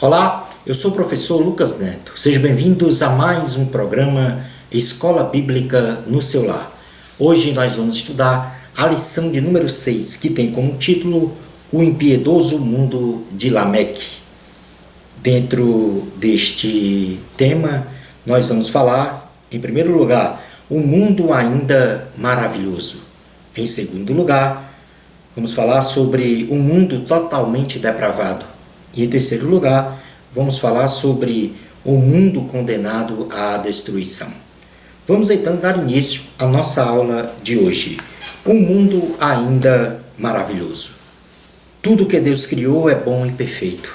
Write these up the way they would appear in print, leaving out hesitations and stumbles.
Olá, eu sou o professor Lucas Neto. Sejam bem-vindos a mais um programa Escola Bíblica no seu lar. Hoje nós vamos estudar a lição de número 6, que tem como título O Impiedoso Mundo de Lameque. Dentro deste tema, nós vamos falar, em primeiro lugar, o mundo ainda maravilhoso. Em segundo lugar, vamos falar sobre um mundo totalmente depravado. E em terceiro lugar, vamos falar sobre o mundo condenado à destruição. Vamos então dar início à nossa aula de hoje. Um mundo ainda maravilhoso. Tudo que Deus criou é bom e perfeito.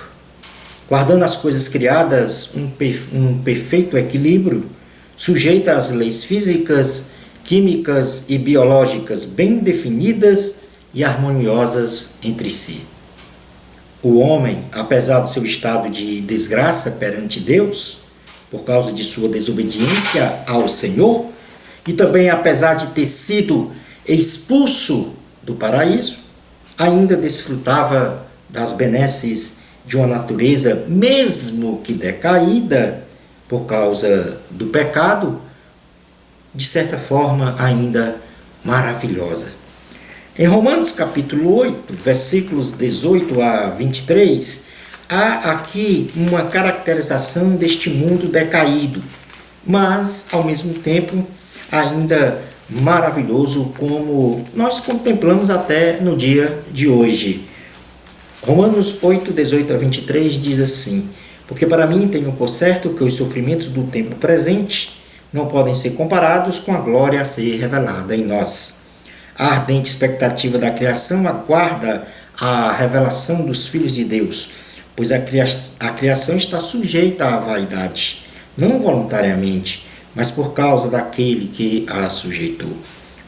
Guardando as coisas criadas um perfeito equilíbrio, sujeita às leis físicas, químicas e biológicas bem definidas e harmoniosas entre si. O homem, apesar do seu estado de desgraça perante Deus, por causa de sua desobediência ao Senhor, e também apesar de ter sido expulso do paraíso, ainda desfrutava das benesses de uma natureza, mesmo que decaída por causa do pecado, de certa forma ainda maravilhosa. Em Romanos capítulo 8, versículos 18 a 23, há aqui uma caracterização deste mundo decaído, mas, ao mesmo tempo, ainda maravilhoso, como nós contemplamos até no dia de hoje. Romanos 8, 18 a 23 diz assim: Porque para mim tenho por certo que os sofrimentos do tempo presente não podem ser comparados com a glória a ser revelada em nós. A ardente expectativa da criação aguarda a revelação dos filhos de Deus, pois a criação está sujeita à vaidade, não voluntariamente, mas por causa daquele que a sujeitou,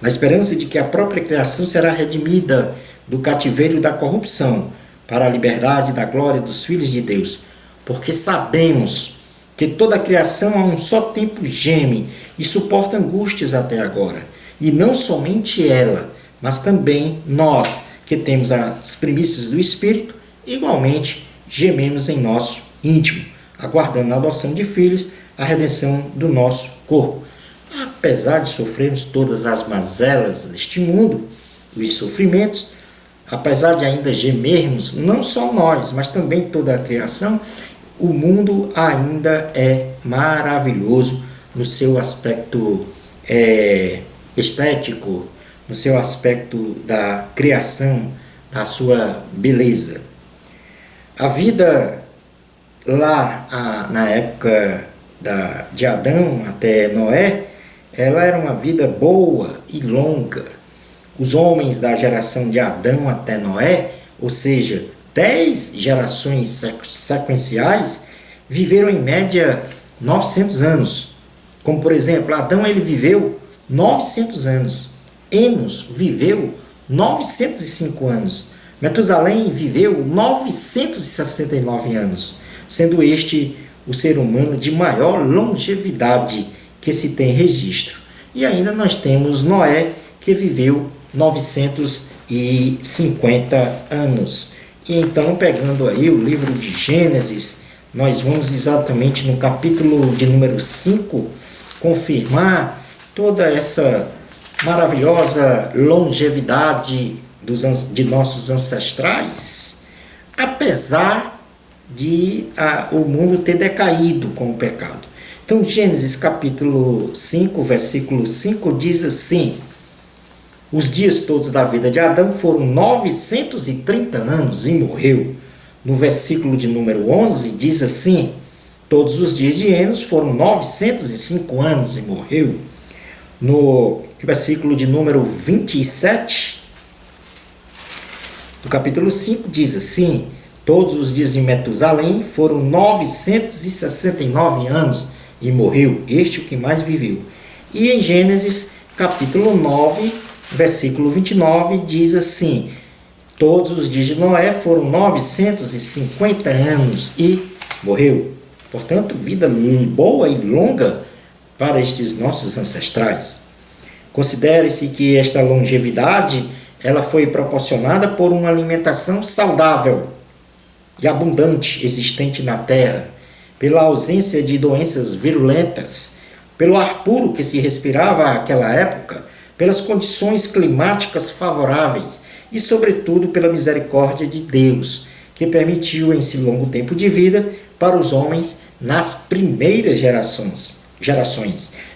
na esperança de que a própria criação será redimida do cativeiro da corrupção, para a liberdade da glória dos filhos de Deus, porque sabemos que toda a criação a um só tempo geme e suporta angústias até agora. E não somente ela, mas também nós, que temos as primícias do Espírito, igualmente gememos em nosso íntimo, aguardando a adoção de filhos, a redenção do nosso corpo. Apesar de sofrermos todas as mazelas deste mundo, os sofrimentos, apesar de ainda gemermos, não só nós, mas também toda a criação, o mundo ainda é maravilhoso no seu aspecto estético, no seu aspecto da criação, da sua beleza. A vida lá na época de Adão até Noé, ela era uma vida boa e longa. Os homens da geração de Adão até Noé, ou seja, 10 gerações sequenciais, viveram em média 900 anos. Como, por exemplo, Adão ele viveu 900 anos. Enos viveu 905 anos. Metusalém viveu 969 anos, sendo este o ser humano de maior longevidade que se tem registro. E ainda nós temos Noé, que viveu 950 anos. E então, pegando aí o livro de Gênesis, nós vamos exatamente no capítulo de número 5 confirmar toda essa maravilhosa longevidade de nossos ancestrais, apesar de o mundo ter decaído com o pecado. Então, Gênesis capítulo 5, versículo 5 diz assim: Os dias todos da vida de Adão foram 930 anos e morreu. No versículo de número 11 diz assim: Todos os dias de Enos foram 905 anos e morreu. No versículo de número 27 do capítulo 5 diz assim: Todos os dias de Metusalém foram 969 anos e morreu, este o que mais viveu. E em Gênesis capítulo 9, versículo 29 diz assim: Todos os dias de Noé foram 950 anos e morreu. Portanto, vida boa e longa para estes nossos ancestrais. Considere-se que esta longevidade ela foi proporcionada por uma alimentação saudável, e abundante existente na terra, pela ausência de doenças virulentas, pelo ar puro que se respirava àquela época, pelas condições climáticas favoráveis e, sobretudo, pela misericórdia de Deus, que permitiu esse longo tempo de vida para os homens nas primeiras gerações.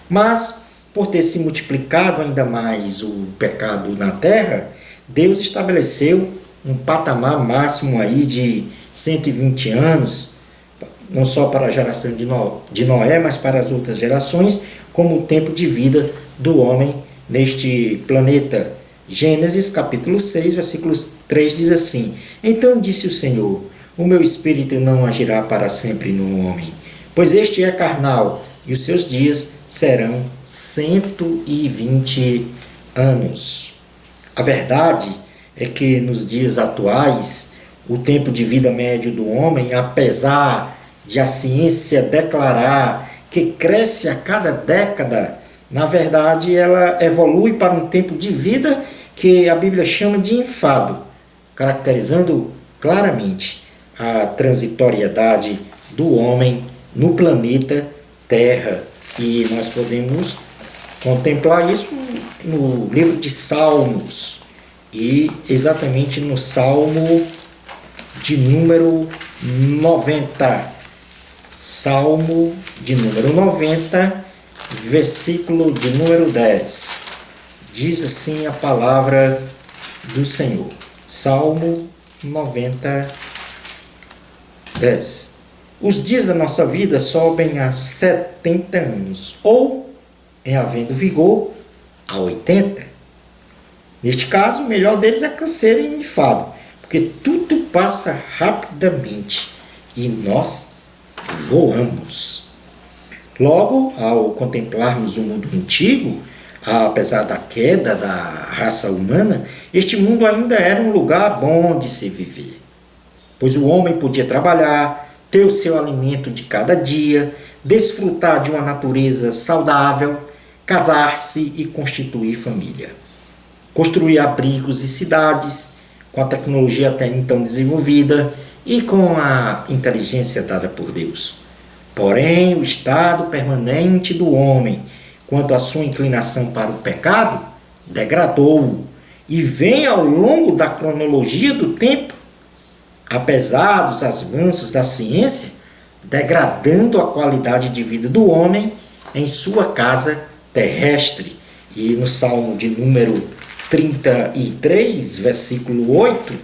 Mas, por ter se multiplicado ainda mais o pecado na terra, Deus estabeleceu um patamar máximo aí de 120 anos, não só para a geração de Noé, mas para as outras gerações, como o tempo de vida do homem neste planeta. Gênesis capítulo 6, versículos 3 diz assim: Então disse o Senhor, o meu espírito não agirá para sempre no homem, pois este é carnal, e os seus dias serão 120 anos. A verdade é que nos dias atuais, o tempo de vida médio do homem, apesar de a ciência declarar que cresce a cada década, na verdade ela evolui para um tempo de vida que a Bíblia chama de enfado, caracterizando claramente a transitoriedade do homem no planeta Terra. E nós podemos contemplar isso no livro de Salmos, e exatamente no Salmo de número 90. Salmo de número 90, versículo de número 10. Diz assim a palavra do Senhor. Salmo 90, 10. Os dias da nossa vida sobem a 70 anos, ou, em havendo vigor, a 80. Neste caso, o melhor deles é canseiro e enfado, porque tudo passa rapidamente e nós voamos. Logo, ao contemplarmos o mundo antigo, apesar da queda da raça humana, este mundo ainda era um lugar bom de se viver, pois o homem podia trabalhar, ter o seu alimento de cada dia, desfrutar de uma natureza saudável, casar-se e constituir família. Construir abrigos e cidades, com a tecnologia até então desenvolvida e com a inteligência dada por Deus. Porém, o estado permanente do homem, quanto à sua inclinação para o pecado, degradou e vem ao longo da cronologia do tempo, apesar dos avanços da ciência, degradando a qualidade de vida do homem em sua casa terrestre. E no Salmo de número 33, versículo 8,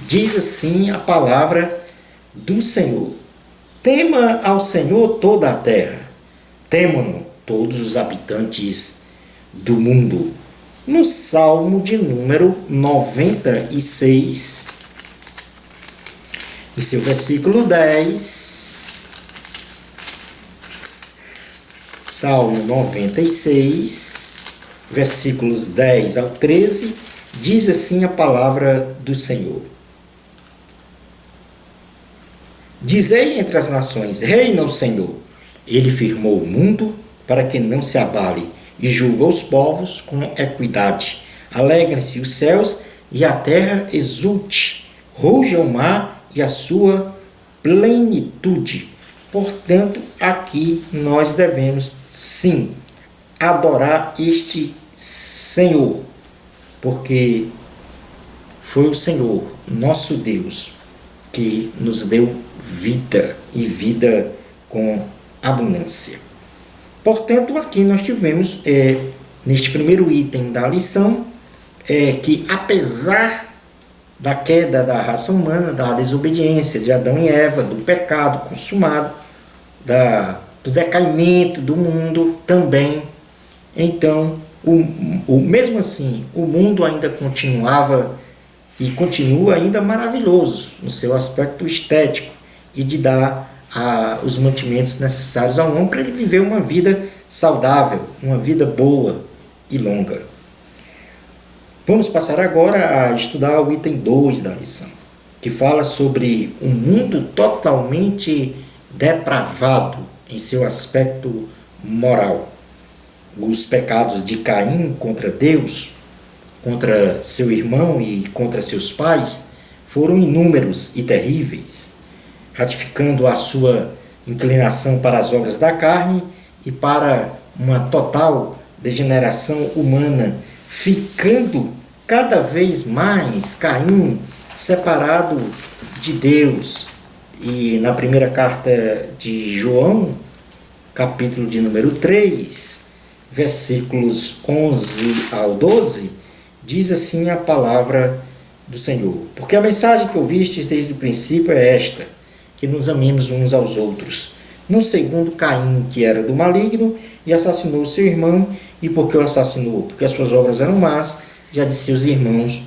diz assim a palavra do Senhor: Tema ao Senhor toda a terra, temam-no todos os habitantes do mundo. No Salmo de número 96, no seu versículo 10, Salmo 96, versículos 10 ao 13, diz assim a palavra do Senhor: Dizei entre as nações, reina o Senhor. Ele firmou o mundo para que não se abale, e julga os povos com equidade. Alegrem-se os céus e a terra exulte, ruja o mar e a sua plenitude. Portanto, aqui nós devemos, sim, adorar este Senhor, porque foi o Senhor, nosso Deus, que nos deu vida e vida com abundância. Portanto, aqui nós tivemos, neste primeiro item da lição, que apesar da queda da raça humana, da desobediência de Adão e Eva, do pecado consumado, do decaimento do mundo também, então, mesmo assim, o mundo ainda continuava e continua ainda maravilhoso no seu aspecto estético e de dar os mantimentos necessários ao homem para ele viver uma vida saudável, uma vida boa e longa. Vamos passar agora a estudar o item 2 da lição, que fala sobre um mundo totalmente depravado em seu aspecto moral. Os pecados de Caim contra Deus, contra seu irmão e contra seus pais, foram inúmeros e terríveis, ratificando a sua inclinação para as obras da carne e para uma total degeneração humana, ficando cada vez mais Caim separado de Deus. E na primeira carta de João, capítulo de número 3, versículos 11 ao 12, diz assim a palavra do Senhor: porque a mensagem que ouvistes desde o princípio é esta, que nos amemos uns aos outros, não segundo Caim, que era do maligno, e assassinou seu irmão. E por que o assassinou? Porque as suas obras eram más, já de seus irmãos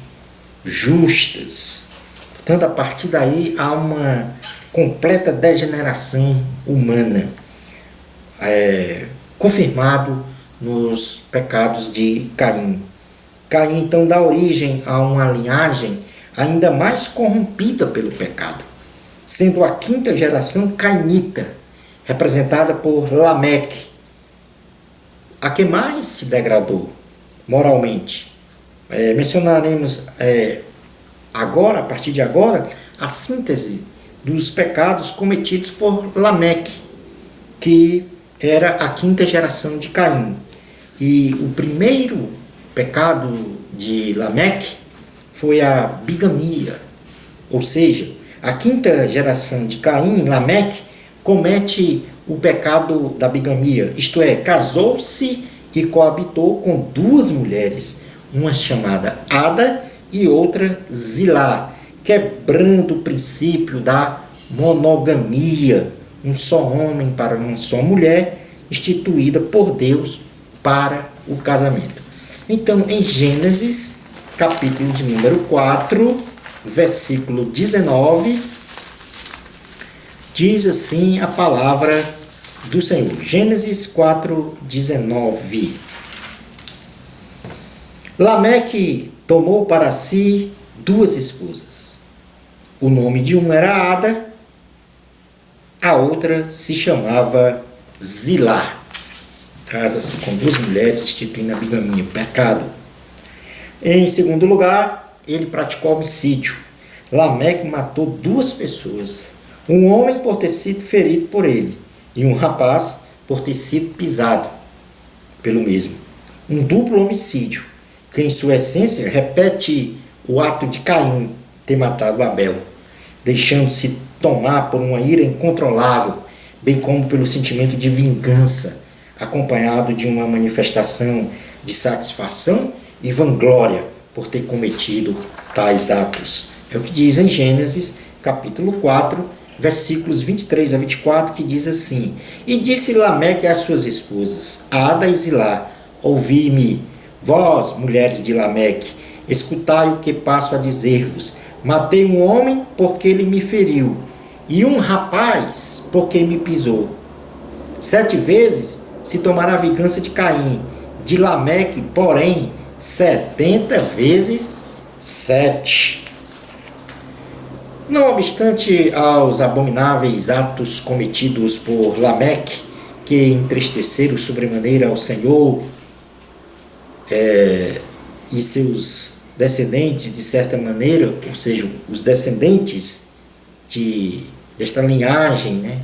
justas. Portanto, a partir daí há uma completa degeneração humana, confirmado nos pecados de Caim. Caim, então, dá origem a uma linhagem ainda mais corrompida pelo pecado, sendo a quinta geração cainita, representada por Lameque, a que mais se degradou moralmente. Mencionaremos agora, a partir de agora, a síntese dos pecados cometidos por Lameque, que era a quinta geração de Caim. E o primeiro pecado de Lameque foi a bigamia, ou seja, a quinta geração de Caim, Lameque, comete o pecado da bigamia, isto é, casou-se e coabitou com duas mulheres, uma chamada Ada e outra Zilá, quebrando o princípio da monogamia, um só homem para uma só mulher, instituída por Deus para o casamento. Então, em Gênesis, capítulo de número 4, versículo 19, diz assim a palavra do Senhor. Gênesis 4, 19. Lameque tomou para si duas esposas. O nome de uma era Ada, a outra se chamava Zilá. Casa-se com duas mulheres, instituindo a bigamia, pecado. Em segundo lugar, ele praticou homicídio. Lameque matou duas pessoas. Um homem por ter sido ferido por ele, e um rapaz por ter sido pisado pelo mesmo. Um duplo homicídio, que em sua essência repete o ato de Caim ter matado Abel, deixando-se tomar por uma ira incontrolável, bem como pelo sentimento de vingança, acompanhado de uma manifestação de satisfação e vanglória por ter cometido tais atos. É o que diz em Gênesis, capítulo 4, versículos 23 a 24, que diz assim: e disse Lameque às suas esposas, Ada e Zilá, ouvi-me, vós, mulheres de Lameque, escutai o que passo a dizer-vos. Matei um homem porque ele me feriu, e um rapaz porque me pisou. 7 vezes se tomará a vingança de Caim, de Lameque, porém, 70 vezes 7. Não obstante aos abomináveis atos cometidos por Lameque, que entristeceram sobremaneira ao Senhor e seus descendentes, de certa maneira, ou seja, os descendentes desta linhagem,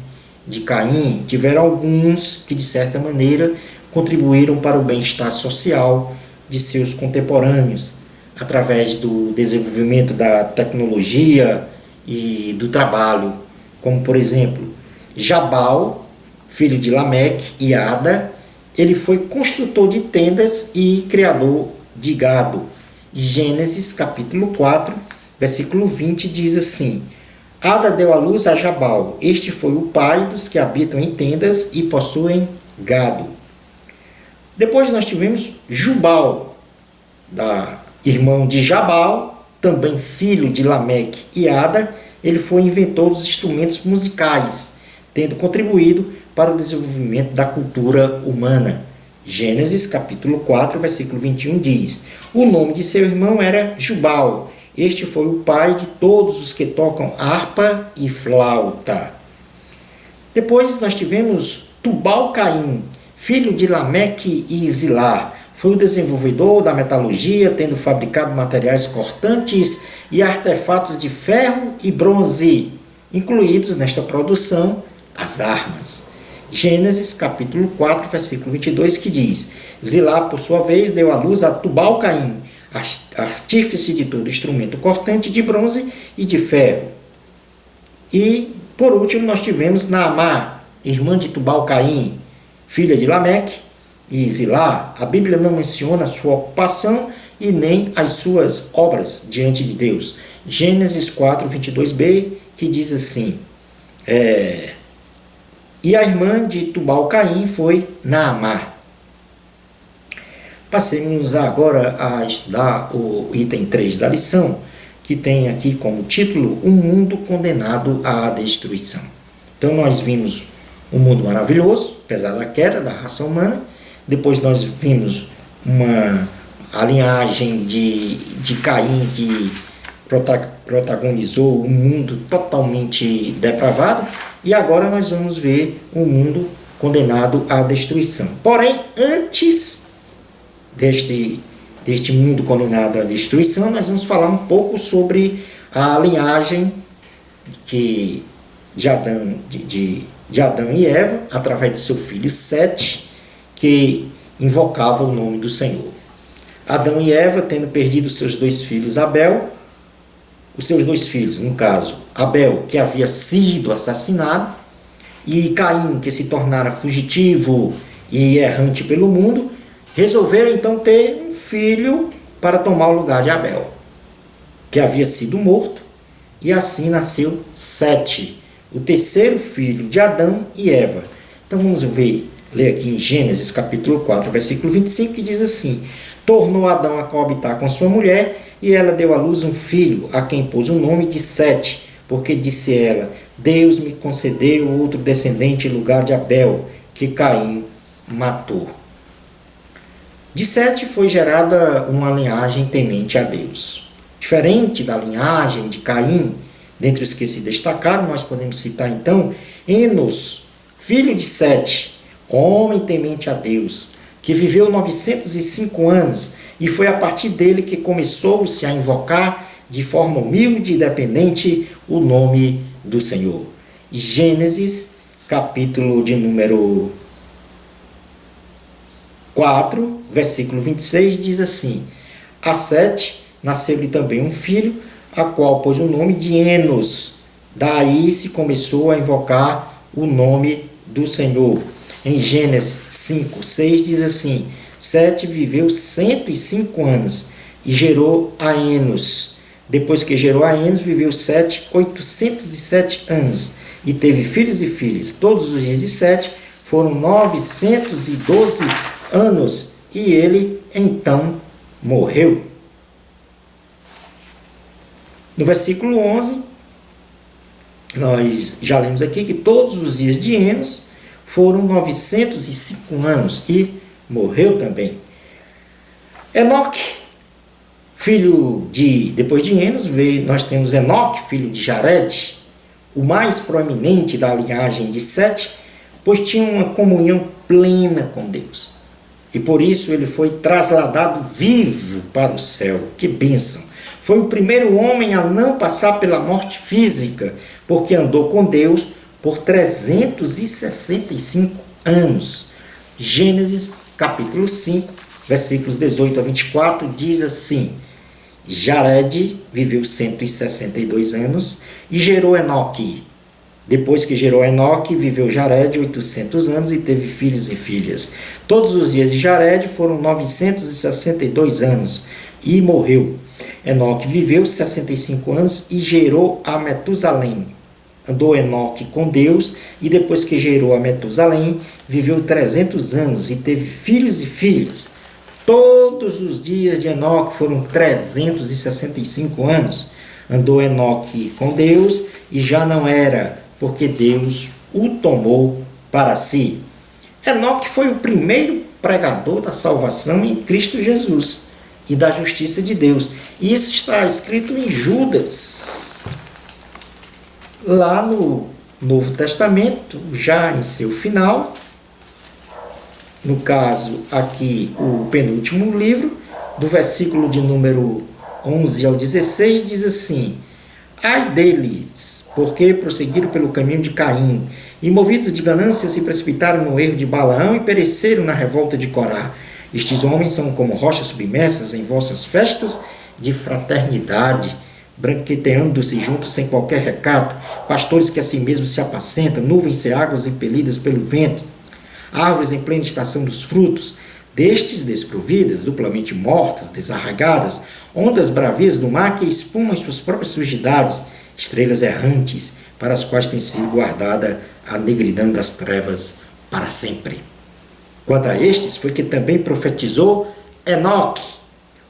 de Caim, tiveram alguns que, de certa maneira, contribuíram para o bem-estar social de seus contemporâneos, através do desenvolvimento da tecnologia e do trabalho, como, por exemplo, Jabal, filho de Lameque e Ada, ele foi construtor de tendas e criador de gado. Gênesis, capítulo 4, versículo 20, diz assim: Ada deu à luz a Jabal. Este foi o pai dos que habitam em tendas e possuem gado. Depois nós tivemos Jubal, irmão de Jabal, também filho de Lameque e Ada. Ele foi inventor dos instrumentos musicais, tendo contribuído para o desenvolvimento da cultura humana. Gênesis, capítulo 4, versículo 21 diz: o nome de seu irmão era Jubal. Este foi o pai de todos os que tocam harpa e flauta. Depois nós tivemos Tubal-Caim, filho de Lameque e Zilá. foi o desenvolvedor da metalurgia, tendo fabricado materiais cortantes e artefatos de ferro e bronze, incluídos nesta produção as armas. Gênesis capítulo 4, versículo 22, que diz: Zilá, por sua vez, deu à luz a Tubal-Caim, artífice de todo instrumento cortante de bronze e de ferro. E, por último, nós tivemos Naamá, irmã de Tubal-Caim, filha de Lameque, e Zilá. A Bíblia não menciona a sua ocupação e nem as suas obras diante de Deus. Gênesis 4, 22b, que diz assim: e a irmã de Tubal-Caim foi Naamá. Passemos agora a estudar o item 3 da lição, que tem aqui como título: Um mundo condenado à destruição. Então nós vimos um mundo maravilhoso, apesar da queda da raça humana. Depois nós vimos a linhagem de Caim, que protagonizou um mundo totalmente depravado. E agora nós vamos ver um mundo condenado à destruição. Porém, antes deste mundo condenado à destruição, nós vamos falar um pouco sobre a linhagem de Adão e Eva, através de seu filho Sete, que invocava o nome do Senhor. Adão e Eva, tendo perdido seus dois filhos, os seus dois filhos, no caso, Abel, que havia sido assassinado, e Caim, que se tornara fugitivo e errante pelo mundo, resolveram então ter um filho para tomar o lugar de Abel, que havia sido morto, e assim nasceu Sete, o terceiro filho de Adão e Eva. Então vamos ler aqui em Gênesis capítulo 4, versículo 25, que diz assim: Tornou Adão a coabitar com sua mulher, e ela deu à luz um filho, a quem pôs o nome de Sete, porque disse ela: Deus me concedeu outro descendente em lugar de Abel, que Caim matou. De Sete foi gerada uma linhagem temente a Deus. Diferente da linhagem de Caim, dentre os que se destacaram, nós podemos citar então Enos, filho de Sete, homem temente a Deus, que viveu 905 anos, e foi a partir dele que começou-se a invocar de forma humilde e dependente o nome do Senhor. Gênesis, capítulo de número 4, versículo 26, diz assim: A Sete nasceu-lhe também um filho, a qual pôs o nome de Enos. Daí se começou a invocar o nome do Senhor. Em Gênesis 5, 6 diz assim: Sete viveu 105 anos e gerou a Enos. Depois que gerou a Enos, viveu Sete 807 anos e teve filhos e filhas. Todos os dias de Sete foram 912 anos e ele então morreu. No versículo 11, nós já lemos aqui que todos os dias de Enos foram 905 anos e morreu também. Enoque, depois de Enos, nós temos Enoque, filho de Jared, o mais proeminente da linhagem de Sete, pois tinha uma comunhão plena com Deus. E por isso ele foi trasladado vivo para o céu. Que bênção! Foi o primeiro homem a não passar pela morte física, porque andou com Deus por 365 anos. Gênesis capítulo 5, versículos 18 a 24, diz assim: Jared viveu 162 anos e gerou Enoque. Depois que gerou Enoque, viveu Jared 800 anos e teve filhos e filhas. Todos os dias de Jared foram 962 anos e morreu. Enoque viveu 65 anos e gerou a Metusalém. Andou Enoque com Deus, e depois que gerou a Metusalém, viveu 300 anos e teve filhos e filhas. Todos os dias de Enoque foram 365 anos. Andou Enoque com Deus e já não era, porque Deus o tomou para si. Enoque foi o primeiro pregador da salvação em Cristo Jesus e da justiça de Deus. E isso está escrito em Judas, lá no Novo Testamento, já em seu final, no caso aqui o penúltimo livro, do versículo de número 11 ao 16, diz assim: ai deles, porque prosseguiram pelo caminho de Caim, e movidos de ganância se precipitaram no erro de Balaão e pereceram na revolta de Corá. Estes homens são como rochas submersas em vossas festas de fraternidade, branqueteando-se juntos sem qualquer recato, pastores que a si mesmos se apacentam, nuvens ceagas impelidas pelo vento, árvores em plena estação dos frutos, destes desprovidas, duplamente mortas, desarraigadas, ondas bravias do mar que espumam as suas próprias sujidades, estrelas errantes, para as quais tem sido guardada a negridão das trevas para sempre. Quanto a estes, foi que também profetizou Enoque,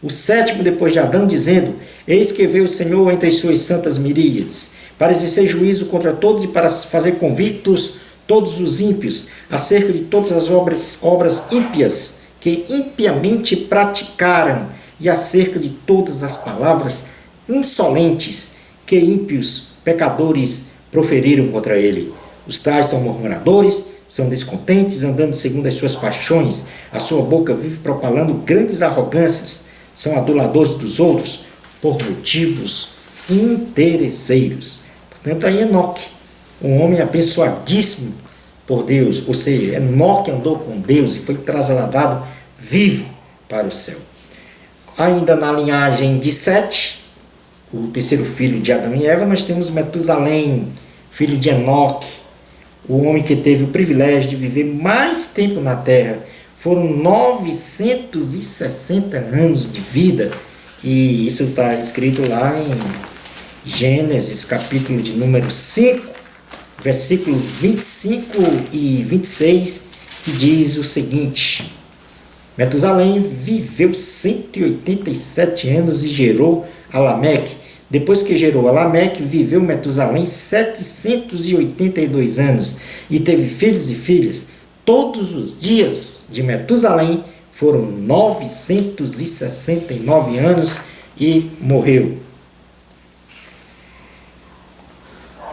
o sétimo depois de Adão, dizendo: eis que veio o Senhor entre as suas santas miríades, para exercer juízo contra todos e para fazer convictos todos os ímpios, acerca de todas as obras ímpias que impiamente praticaram, e acerca de todas as palavras insolentes que ímpios pecadores proferiram contra ele. Os tais são murmuradores, são descontentes, andando segundo as suas paixões, a sua boca vive propalando grandes arrogâncias, são aduladores dos outros por motivos interesseiros. Portanto, aí Enoque, um homem abençoadíssimo por Deus, ou seja, Enoque andou com Deus e foi trasladado vivo para o céu. Ainda na linhagem de Sete, o terceiro filho de Adão e Eva, nós temos Metusalém, filho de Enoque, o homem que teve o privilégio de viver mais tempo na terra. Foram 960 anos de vida, e isso está escrito lá em Gênesis, capítulo de número 5, versículos 25 e 26, que diz o seguinte: Metusalém viveu 187 anos e gerou a Lameque. Depois que gerou a Lameque, viveu Metusalém 782 anos e teve filhos e filhas. Todos os dias de Metusalém foram 969 anos e morreu.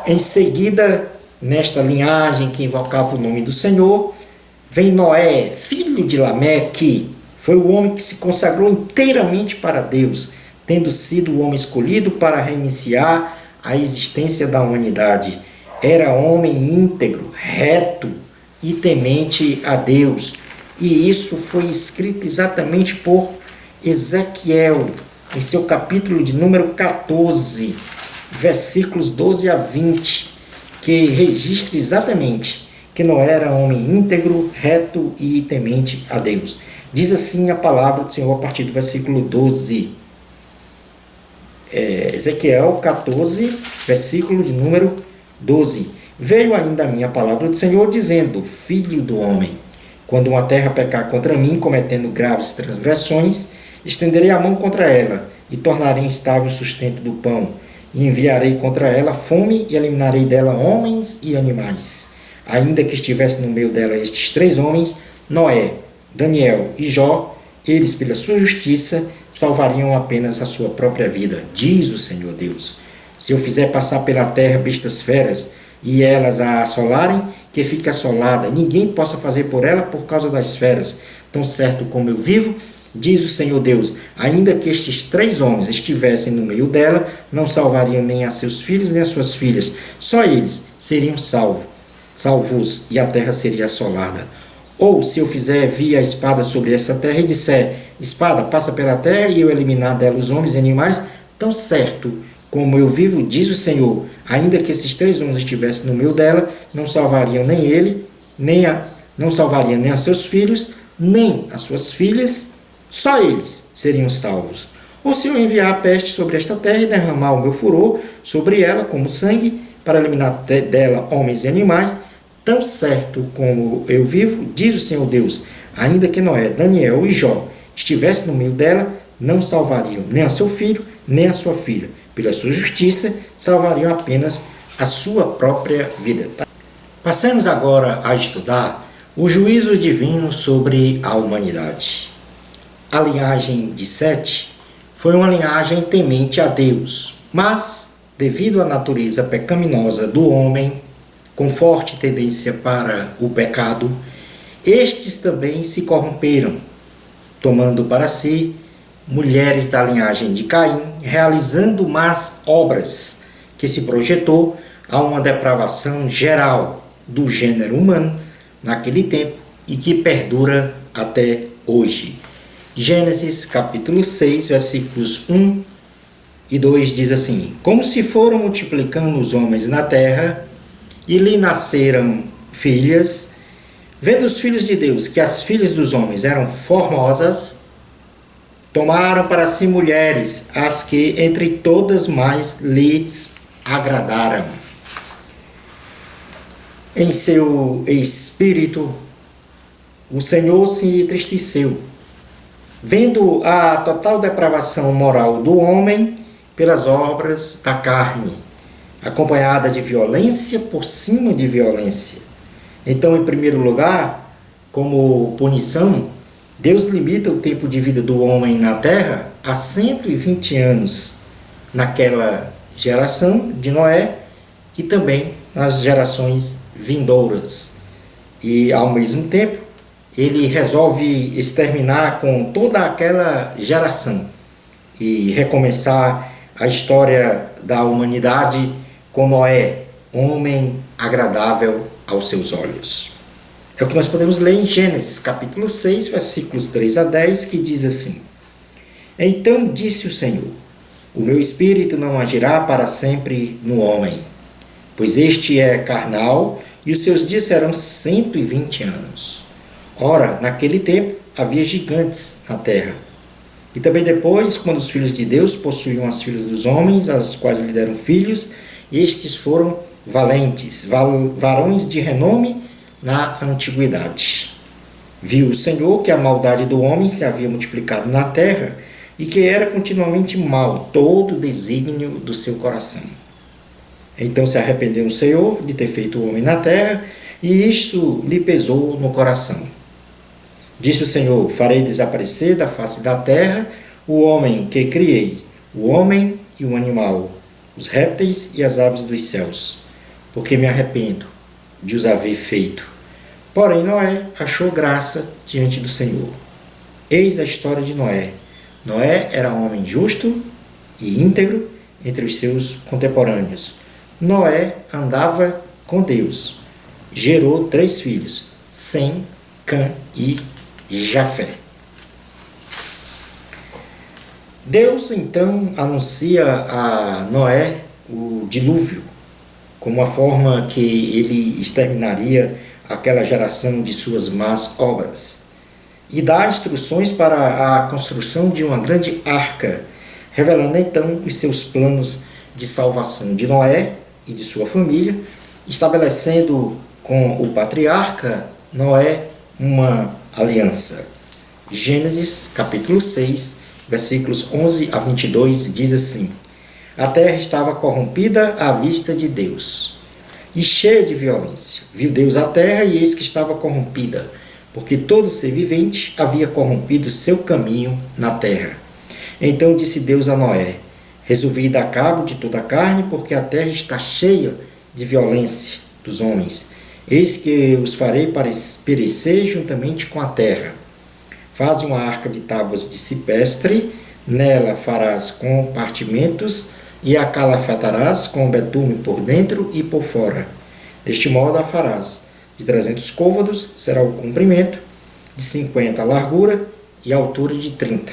Em seguida, nesta linhagem que invocava o nome do Senhor, vem Noé, filho de Lameque. Foi o homem que se consagrou inteiramente para Deus, tendo sido o homem escolhido para reiniciar a existência da humanidade. Era homem íntegro, reto e temente a Deus. E isso foi escrito exatamente por Ezequiel, em seu capítulo de número 14, versículos 12 a 20, que registra exatamente que Noé era homem íntegro, reto e temente a Deus. Diz assim a palavra do Senhor a partir do versículo 12. Ezequiel 14, versículo de número 12. Veio ainda a minha palavra do Senhor, dizendo: filho do homem, quando uma terra pecar contra mim, cometendo graves transgressões, estenderei a mão contra ela, e tornarei instável o sustento do pão, e enviarei contra ela fome, e eliminarei dela homens e animais. Ainda que estivesse no meio dela estes três homens, Noé, Daniel e Jó, eles, pela sua justiça, salvariam apenas a sua própria vida, diz o Senhor Deus. Se eu fizer passar pela terra bestas feras, e elas a assolarem, que fique assolada, ninguém possa fazer por ela por causa das feras. Tão certo como eu vivo, diz o Senhor Deus, ainda que estes três homens estivessem no meio dela, não salvariam nem a seus filhos nem a suas filhas, só eles seriam salvos, e a terra seria assolada. Ou, se eu fizer vir a espada sobre esta terra e disser: espada, passa pela terra, e eu eliminar dela os homens e animais, tão certo como eu vivo, diz o Senhor, ainda que esses três homens estivessem no meio dela, não salvariam nem ele, não salvariam nem a seus filhos, nem as suas filhas, só eles seriam salvos. Ou se eu enviar a peste sobre esta terra e derramar o meu furor sobre ela como sangue, para eliminar dela homens e animais, tão certo como eu vivo, diz o Senhor Deus, ainda que Noé, Daniel e Jó estivessem no meio dela, não salvariam nem a seu filho, nem a sua filha. Pela sua justiça, salvariam apenas a sua própria vida. Passemos agora a estudar o juízo divino sobre a humanidade. A linhagem de Sete foi uma linhagem temente a Deus, mas, devido à natureza pecaminosa do homem, com forte tendência para o pecado, estes também se corromperam, tomando para si mulheres da linhagem de Caim, realizando más obras, que se projetou a uma depravação geral do gênero humano naquele tempo e que perdura até hoje. Gênesis capítulo 6, versículos 1 e 2 diz assim: Como se foram multiplicando os homens na terra, e lhe nasceram filhas, vendo os filhos de Deus que as filhas dos homens eram formosas, tomaram para si mulheres, as que entre todas mais lhes agradaram. Em seu espírito, o Senhor se entristeceu, vendo a total depravação moral do homem pelas obras da carne, acompanhada de violência por cima de violência. Então, em primeiro lugar, como punição, Deus limita o tempo de vida do homem na terra a 120 anos naquela geração de Noé e também nas gerações vindouras. E, ao mesmo tempo, ele resolve exterminar com toda aquela geração e recomeçar a história da humanidade com Noé, homem agradável aos seus olhos. É o que nós podemos ler em Gênesis capítulo 6, versículos 3 a 10, que diz assim: Então disse o Senhor: O meu espírito não agirá para sempre no homem, pois este é carnal e os seus dias serão 120 anos. Ora, naquele tempo havia gigantes na terra. E também depois, quando os filhos de Deus possuíam as filhas dos homens, as quais lhe deram filhos, estes foram valentes, varões de renome na antiguidade. Viu o Senhor que a maldade do homem se havia multiplicado na terra e que era continuamente mau todo o desígnio do seu coração. Então se arrependeu o Senhor de ter feito o homem na terra, e isto lhe pesou no coração. Disse o Senhor: Farei desaparecer da face da terra o homem que criei, o homem e o animal, os répteis e as aves dos céus, porque me arrependo de os haver feito. Porém Noé achou graça diante do Senhor. Eis a história de Noé. Noé era um homem justo e íntegro entre os seus contemporâneos. Noé andava com Deus. Gerou 3 filhos, Sem, Cã e Jafé. Deus então anuncia a Noé o dilúvio, como a forma que ele exterminaria aquela geração de suas más obras, e dá instruções para a construção de uma grande arca, revelando então os seus planos de salvação de Noé e de sua família, estabelecendo com o patriarca Noé uma aliança. Gênesis capítulo 6, versículos 11 a 22 diz assim: A terra estava corrompida à vista de Deus e cheia de violência. Viu Deus a terra, e eis que estava corrompida, porque todo ser vivente havia corrompido seu caminho na terra. Então disse Deus a Noé: Resolvi dar cabo de toda a carne, porque a terra está cheia de violência dos homens. Eis que os farei perecer juntamente com a terra. Faze uma arca de tábuas de cipestre, nela farás compartimentos e a calafatarás com betume por dentro e por fora. Deste modo a farás. De 300 côvados será o comprimento, de 50 a largura e a altura de 30.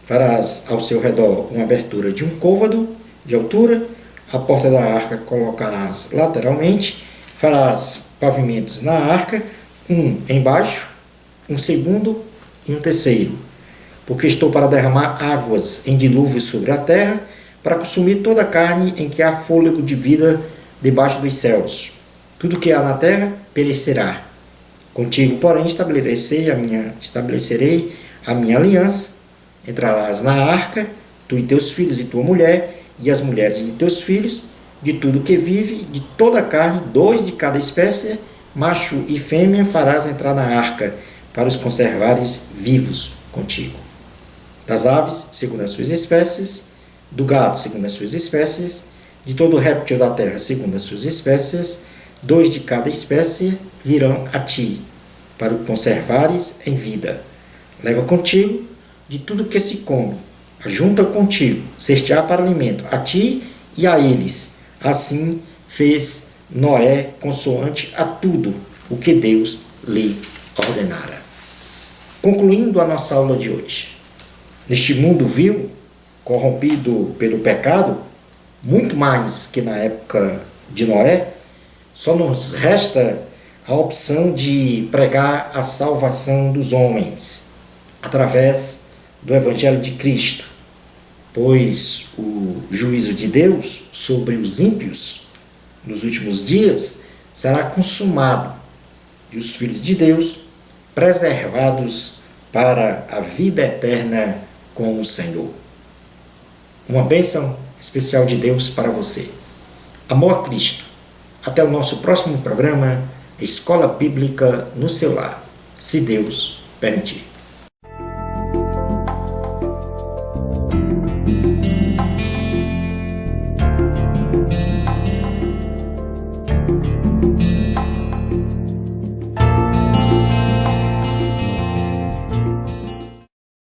Farás ao seu redor uma abertura de 1 côvado de altura. A porta da arca colocarás lateralmente. Farás pavimentos na arca, um embaixo, um segundo e um terceiro. Porque estou para derramar águas em dilúvio sobre a terra, para consumir toda a carne em que há fôlego de vida debaixo dos céus. Tudo que há na terra perecerá. Contigo, porém, estabelecerei a minha aliança. Entrarás na arca, tu e teus filhos e tua mulher, e as mulheres de teus filhos, de tudo que vive, de toda a carne, 2 de cada espécie, macho e fêmea, farás entrar na arca, para os conservares vivos contigo. Das aves, segundo as suas espécies, do gado, segundo as suas espécies, de todo réptil da terra, segundo as suas espécies, 2 de cada espécie virão a ti. para o conservares em vida. Leva contigo de tudo que se come, ajunta contigo, ser-te-á para alimento, a ti e a eles. Assim fez Noé consoante a tudo o que Deus lhe ordenara. Concluindo a nossa aula de hoje. Neste mundo vil, corrompido pelo pecado, muito mais que na época de Noé, só nos resta a opção de pregar a salvação dos homens através do Evangelho de Cristo, pois o juízo de Deus sobre os ímpios nos últimos dias será consumado e os filhos de Deus preservados para a vida eterna com o Senhor. Uma bênção especial de Deus para você. Amor a Cristo. Até o nosso próximo programa, Escola Bíblica no seu lar, se Deus permitir.